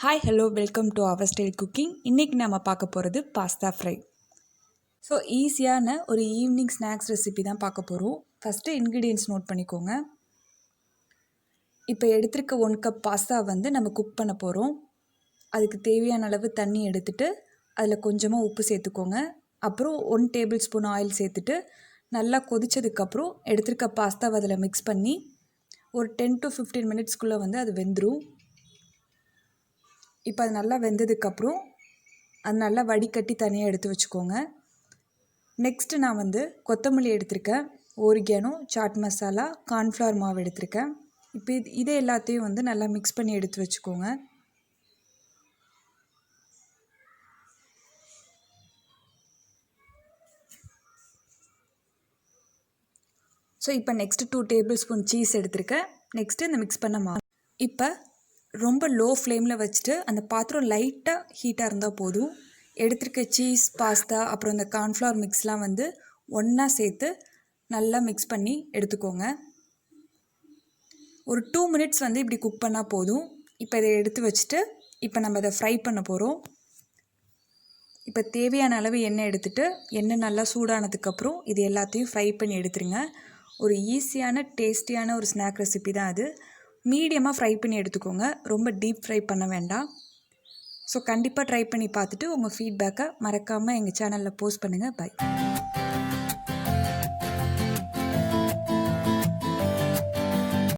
Hi hello welcome to our style cooking. இன்றைக்கி நம்ம பார்க்க போகிறது பாஸ்தா ஃப்ரை. ஸோ ஈஸியான ஒரு ஈவினிங் ஸ்நாக்ஸ் ரெசிபி தான் பார்க்க போகிறோம். ஃபஸ்ட்டு இன்க்ரீடியன்ட்ஸ் நோட் பண்ணிக்கோங்க. இப்போ எடுத்துருக்க 1 கப் பாஸ்தா நம்ம குக் பண்ண போகிறோம். அதுக்கு தேவையான அளவு தண்ணி எடுத்துகிட்டு அதில் கொஞ்சமாக உப்பு சேர்த்துக்கோங்க. அப்புறம் 1 டேபிள் ஸ்பூன் ஆயில் சேர்த்துட்டு நல்லா கொதித்ததுக்கப்புறம் எடுத்துருக்க பாஸ்தாவை அதில் மிக்ஸ் பண்ணி ஒரு 10 to 15 மினிட்ஸ்க்குள்ளே அது வெந்துடும். இப்போ அது நல்லா வெந்ததுக்கப்புறம் அது நல்லா வடிகட்டி தனியாக எடுத்து வச்சுக்கோங்க. நெக்ஸ்ட்டு நான் கொத்தமல்லி எடுத்திருக்கேன், ஓரிகானோ, சாட் மசாலா, கார்ன்ஃப்ளவர் மாவு எடுத்திருக்கேன். இப்போ இதே எல்லாத்தையும் நல்லா மிக்ஸ் பண்ணி எடுத்து வச்சுக்கோங்க. ஸோ இப்போ நெக்ஸ்ட்டு 2 டேபிள் ஸ்பூன் சீஸ் எடுத்திருக்கேன். நெக்ஸ்ட்டு இந்த மிக்ஸ் பண்ண மாவு இப்போ ரொம்ப லோ ஃப்ளேமில் வச்சுட்டு அந்த பாத்திரம் லைட்டாக ஹீட்டாக இருந்தால் போதும். எடுத்துருக்க சீஸ், பாஸ்தா, அப்புறம் இந்த கார்ன்ஃப்ளவர் மிக்ஸ்லாம் ஒன்றா சேர்த்து நல்லா மிக்ஸ் பண்ணி எடுத்துக்கோங்க. ஒரு 2 மினிட்ஸ் இப்படி குக் பண்ணால் போதும். இப்போ இதை எடுத்து வச்சுட்டு இப்போ நம்ம இதை ஃப்ரை பண்ண போகிறோம். இப்போ தேவையான அளவு எண்ணெய் எடுத்துகிட்டு எண்ணெய் நல்லா சூடானதுக்கப்புறம் இது எல்லாத்தையும் ஃப்ரை பண்ணி எடுத்துருங்க. ஒரு ஈஸியான டேஸ்டியான ஒரு ஸ்நாக் ரெசிபி தான் அது. மீடியமாக ஃப்ரை பண்ணி எடுத்துக்கோங்க, ரொம்ப டீப் ஃப்ரை பண்ண வேண்டாம். ஸோ கண்டிப்பாக ட்ரை பண்ணி பார்த்துட்டு உங்கள் ஃபீட்பேக்கை மறக்காமல் எங்கள் சேனலில் போஸ்ட் பண்ணுங்கள். பை.